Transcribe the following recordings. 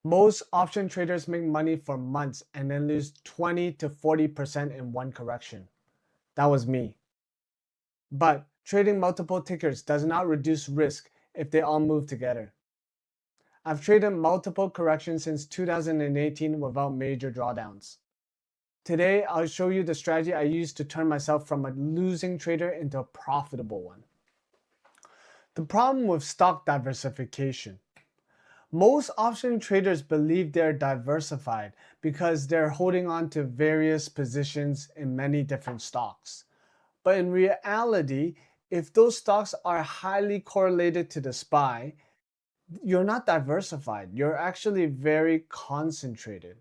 Most option traders make money for months and then lose 20 to 40% in one correction. That was me. But trading multiple tickers does not reduce risk if they all move together. I've traded multiple corrections since 2018 without major drawdowns. Today, I'll show you the strategy I used to turn myself from a losing trader into a profitable one. The problem with stock diversification. Most option traders believe they're diversified because they're holding on to various positions in many different stocks. But in reality, if those stocks are highly correlated to the SPY, you're not diversified. You're actually very concentrated.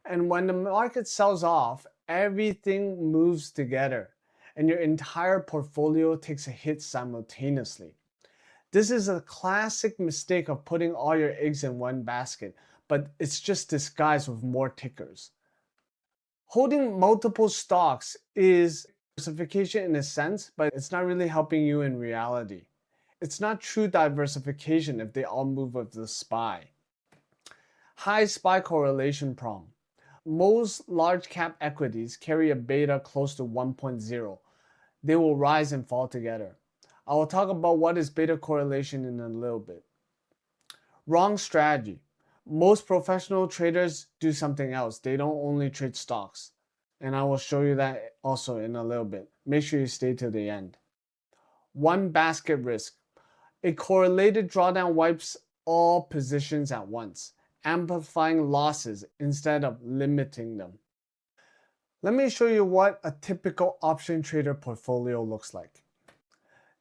And when the market sells off, everything moves together and your entire portfolio takes a hit simultaneously. This is a classic mistake of putting all your eggs in one basket, but it's just disguised with more tickers. Holding multiple stocks is diversification in a sense, but it's not really helping you in reality. It's not true diversification if they all move with the SPY. High SPY correlation problem. Most large cap equities carry a beta close to 1.0. They will rise and fall together. I will talk about what is beta correlation in a little bit. Wrong strategy. Most professional traders do something else. They don't only trade stocks. And I will show you that also in a little bit. Make sure you stay to the end. One basket risk. A correlated drawdown wipes all positions at once, amplifying losses instead of limiting them. Let me show you what a typical option trader portfolio looks like.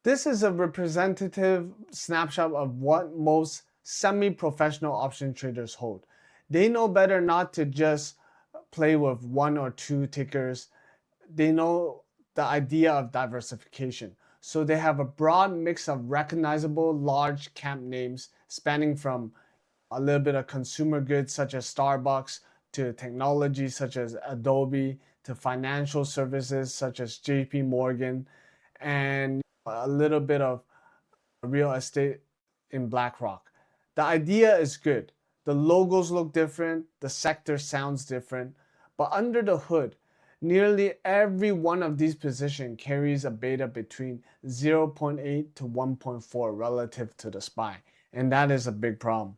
This is a representative snapshot of what most semi-professional option traders hold. They know better not to just play with one or two tickers. They know the idea of diversification. So they have a broad mix of recognizable large cap names spanning from a little bit of consumer goods such as Starbucks to technology such as Adobe to financial services such as JP Morgan and a little bit of real estate in BlackRock. The idea is good. The logos look different, the sector sounds different, but under the hood, nearly every one of these positions carries a beta between 0.8 to 1.4 relative to the SPY, and that is a big problem.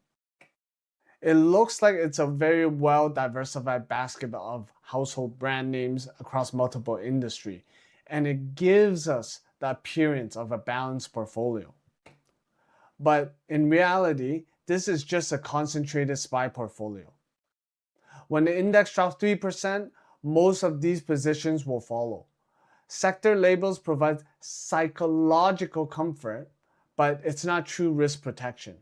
It looks like it's a very well diversified basket of household brand names across multiple industries, and it gives us the appearance of a balanced portfolio. But in reality, this is just a concentrated SPY portfolio. When the index drops 3%, most of these positions will follow. Sector labels provide psychological comfort, but it's not true risk protection.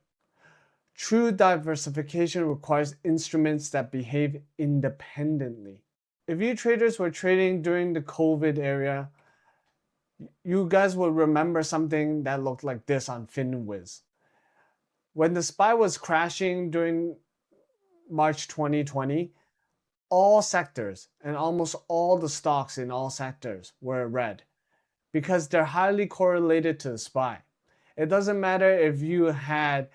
True diversification requires instruments that behave independently. If you traders were trading during the COVID era, you guys will remember something that looked like this on FinWiz. When the SPY was crashing during March 2020, all sectors and almost all the stocks in all sectors were red because they're highly correlated to the SPY. It doesn't matter if you had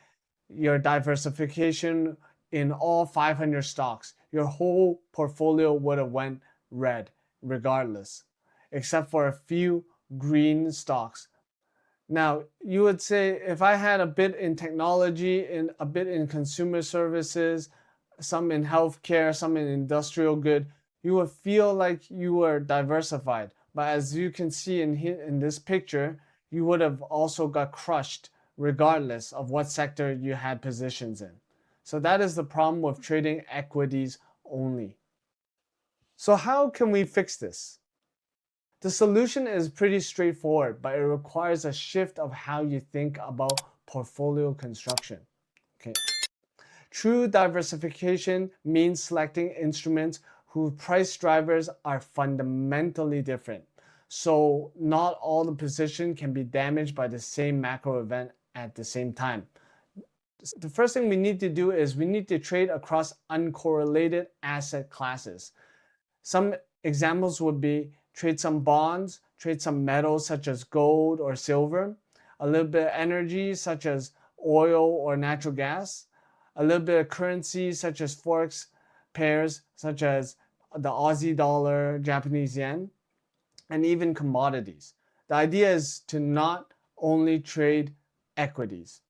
your diversification in all 500 stocks, your whole portfolio would have went red regardless, except for a few green stocks. Now, you would say if I had a bit in technology and a bit in consumer services, some in healthcare, some in industrial good, you would feel like you were diversified. But as you can see in this picture, you would have also got crushed regardless of what sector you had positions in. So that is the problem with trading equities only. So how can we fix this? The solution is pretty straightforward, but it requires a shift of how you think about portfolio construction. Okay. True diversification means selecting instruments whose price drivers are fundamentally different. So not all the position can be damaged by the same macro event at the same time. The first thing we need to do is we need to trade across uncorrelated asset classes. Some examples would be trade some bonds, trade some metals such as gold or silver, a little bit of energy such as oil or natural gas, a little bit of currencies such as forex pairs, such as the Aussie dollar, Japanese yen, and even commodities. The idea is to not only trade equities.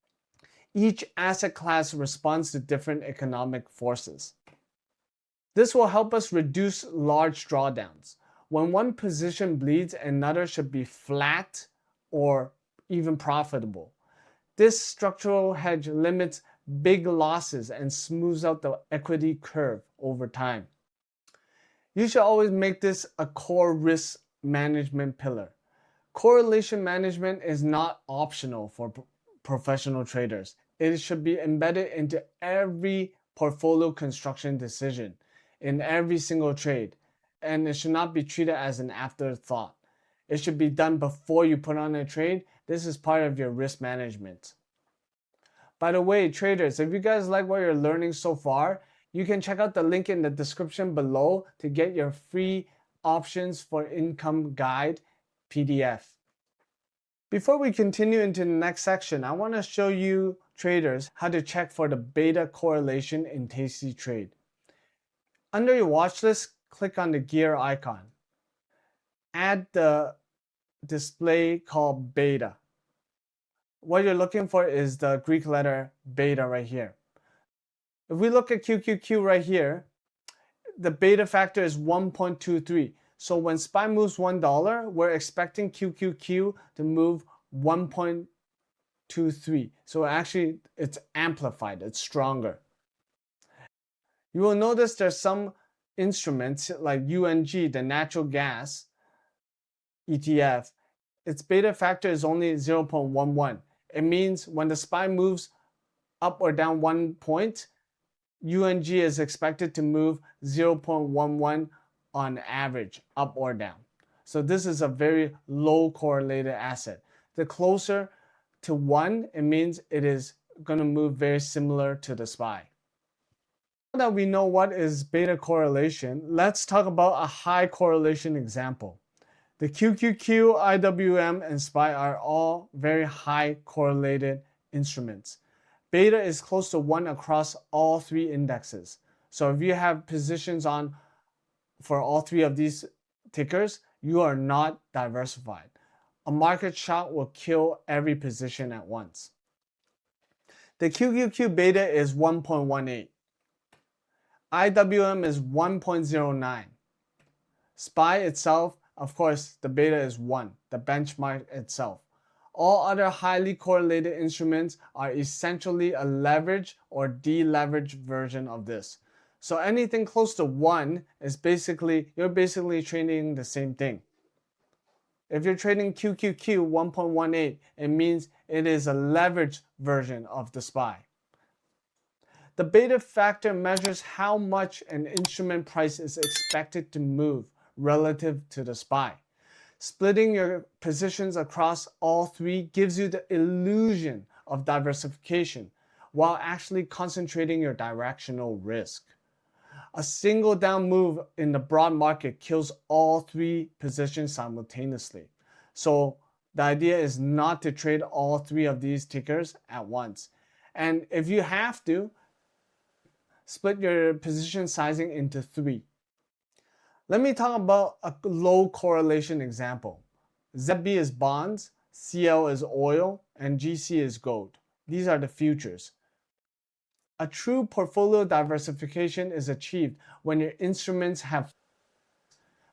Each asset class responds to different economic forces. This will help us reduce large drawdowns. When one position bleeds, another should be flat or even profitable. This structural hedge limits big losses and smooths out the equity curve over time. You should always make this a core risk management pillar. Correlation management is not optional for professional traders. It should be embedded into every portfolio construction decision, in every single trade, and it should not be treated as an afterthought. It should be done before you put on a trade. This is part of your risk management. By the way, traders, if you guys like what you're learning so far, you can check out the link in the description below to get your free options for income guide PDF. Before we continue into the next section, I want to show you traders how to check for the beta correlation in Tastytrade. Under your watch list, click on the gear icon. Add the display called beta. What you're looking for is the Greek letter beta right here. If we look at QQQ right here, the beta factor is 1.23. So when SPY moves $1, we're expecting QQQ to move 1.23. So actually, it's amplified, it's stronger. You will notice there's some instruments like UNG, the natural gas ETF, its beta factor is only 0.11. It means when the SPY moves up or down 1 point, UNG is expected to move 0.11 on average, up or down. So this is a very low correlated asset. The closer to 1, it means it is going to move very similar to the SPY. Now that we know what is beta correlation, let's talk about a high correlation example. The QQQ, IWM, and SPY are all very high correlated instruments. Beta is close to 1 across all 3 indexes. So if you have positions on for all 3 of these tickers, you are not diversified. A market shock will kill every position at once. The QQQ beta is 1.18. IWM is 1.09. SPY itself, of course, the beta is 1, the benchmark itself. All other highly correlated instruments are essentially a leverage or deleveraged version of this. So anything close to 1 is you're basically trading the same thing. If you're trading QQQ 1.18, it means it is a leveraged version of the SPY. The beta factor measures how much an instrument price is expected to move relative to the SPY. Splitting your positions across all 3 gives you the illusion of diversification while actually concentrating your directional risk. A single down move in the broad market kills all 3 positions simultaneously. So the idea is not to trade all 3 of these tickers at once. And if you have to, split your position sizing into 3. Let me talk about a low correlation example. ZB is bonds, CL is oil, and GC is gold. These are the futures. A true portfolio diversification is achieved when your instruments have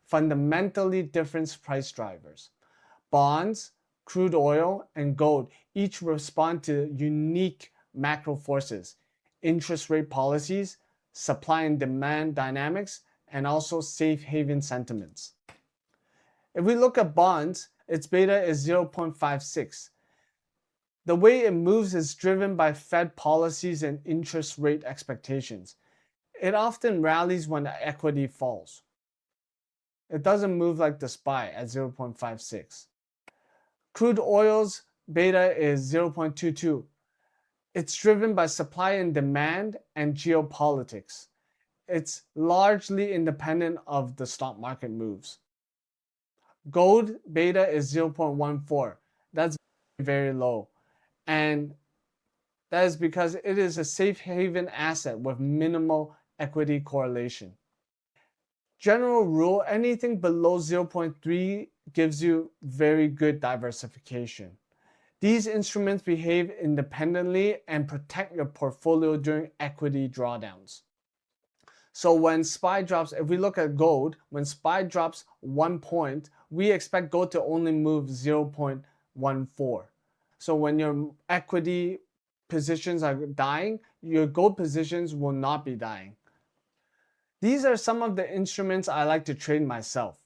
fundamentally different price drivers. Bonds, crude oil, and gold each respond to unique macro forces, interest rate policies, supply and demand dynamics, and also safe haven sentiments. If we look at bonds, its beta is 0.56. The way it moves is driven by Fed policies and interest rate expectations. It often rallies when the equity falls. It doesn't move like the SPY at 0.56. Crude oil's beta is 0.22. It's driven by supply and demand and geopolitics. It's largely independent of the stock market moves. Gold beta is 0.14. That's very low. And That is because it is a safe haven asset with minimal equity correlation. General rule, anything below 0.3 gives you very good diversification. These instruments behave independently and protect your portfolio during equity drawdowns. So when SPY drops, if we look at gold, when SPY drops 1 point, we expect gold to only move 0.14. So when your equity positions are dying, your gold positions will not be dying. These are some of the instruments I like to trade myself.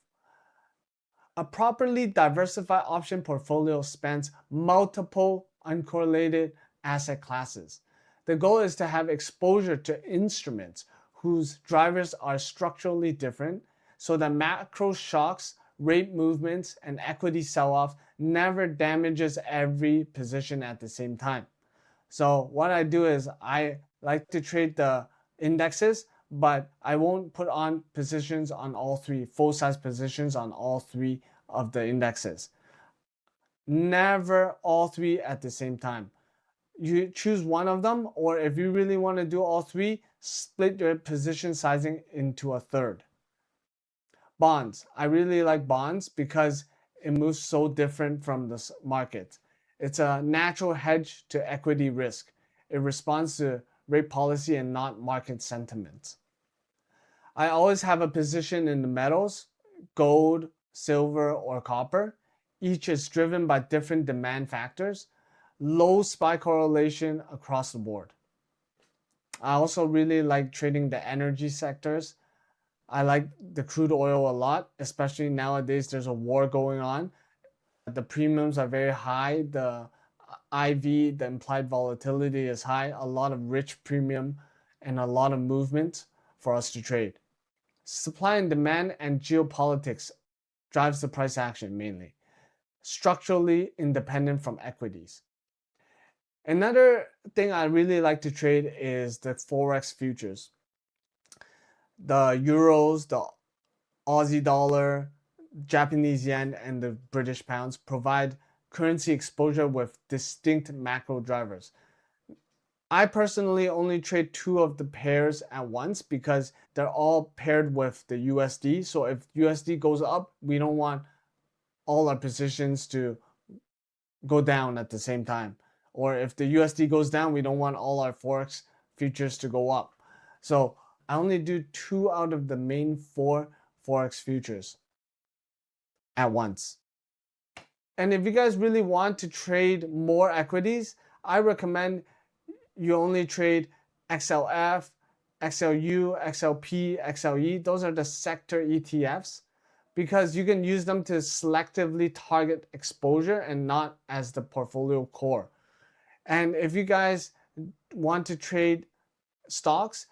A properly diversified option portfolio spans multiple uncorrelated asset classes. The goal is to have exposure to instruments whose drivers are structurally different so that macro shocks, rate movements, and equity sell-off never damages every position at the same time. So what I do is I like to trade the indexes, but I won't put on positions on all three, full-size positions on all three of the indexes. Never all three at the same time. You choose one of them, or if you really want to do all three, split your position sizing into a third. Bonds. I really like bonds because it moves so different from the market. It's a natural hedge to equity risk. It responds to rate policy and not market sentiment. I always have a position in the metals, gold, silver, or copper. Each is driven by different demand factors. Low SPY correlation across the board. I also really like trading the energy sectors. I like the crude oil a lot, especially nowadays there's a war going on. The premiums are very high. The IV, the implied volatility is high. A lot of rich premium and a lot of movement for us to trade. Supply and demand and geopolitics drives the price action mainly. Structurally independent from equities. Another thing I really like to trade is the Forex futures. The euros, the Aussie dollar, Japanese yen, and the British pounds provide currency exposure with distinct macro drivers. I personally only trade two of the pairs at once because they're all paired with the USD. So if USD goes up, we don't want all our positions to go down at the same time. Or if the USD goes down, we don't want all our Forex futures to go up. So I only do two out of the main four Forex futures at once. And if you guys really want to trade more equities, I recommend you only trade XLF, XLU, XLP, XLE. Those are the sector ETFs because you can use them to selectively target exposure and not as the portfolio core. And if you guys want to trade stocks,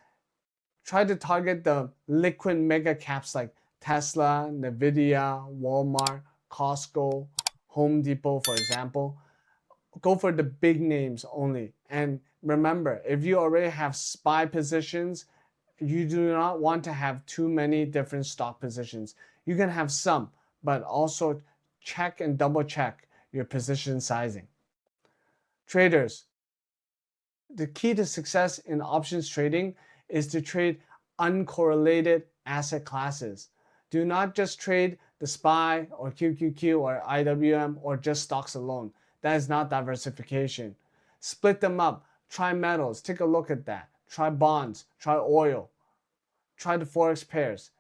try to target the liquid mega caps like Tesla, Nvidia, Walmart, Costco, Home Depot, for example. Go for the big names only. And remember, if you already have SPY positions, you do not want to have too many different stock positions. You can have some, but also check and double check your position sizing. Traders, the key to success in options trading is to trade uncorrelated asset classes. Do not just trade the SPY or QQQ or IWM or just stocks alone. That is not diversification. Split them up. Try metals. Take a look at that. Try bonds. Try oil. Try the Forex pairs.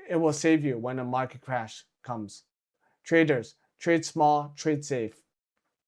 It will save you when a market crash comes. Traders, trade small, trade safe.